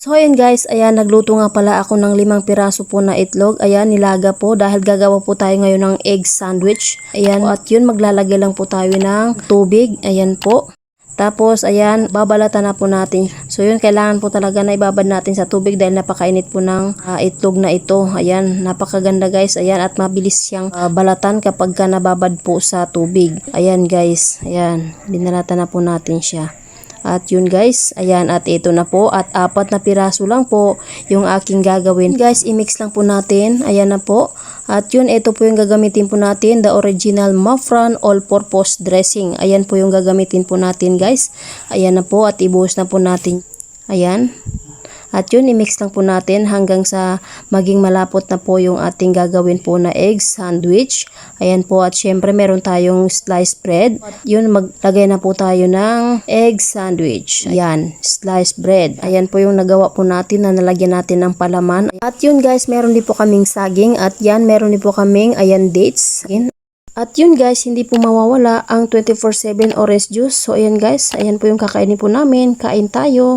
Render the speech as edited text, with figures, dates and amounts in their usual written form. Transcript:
So ayan guys, ayan nagluto nga pala ako ng 5 piraso po na itlog. Ayan, nilaga po dahil gagawa po tayo ngayon ng egg sandwich. Ayan, at yun maglalagay lang po tayo ng tubig. Ayan po. Tapos ayan, babalatan na po natin. So yun, kailangan po talaga na ibabad natin sa tubig dahil napakainit po ng itlog na ito. Ayan, napakaganda guys. Ayan, at mabilis siyang balatan kapag ka nababad po sa tubig. Ayan guys, ayan, binalatan na po natin siya. At yun guys, ayan, at ito na po, at 4 na piraso lang po yung aking gagawin. Guys, i-mix lang po natin, ayan na po. At yun, ito po yung gagamitin po natin, the original Mafran all-purpose dressing. Ayan po yung gagamitin po natin guys. Ayan na po, at ibuhos na po natin. Ayan. At yun, i-mix lang po natin hanggang sa maging malapot na po yung ating gagawin po na egg sandwich. Ayan po, at syempre meron tayong sliced bread. At yun, maglagay na po tayo ng egg sandwich. Ayan, sliced bread. Ayan po yung nagawa po natin na nalagyan natin ng palaman. At yun guys, meron din po kaming saging. At yan, meron din po kaming, ayan, dates. At yun guys, hindi po mawawala ang 24/7 orange juice. So ayan guys, ayan po yung kakainin po namin. Kain tayo.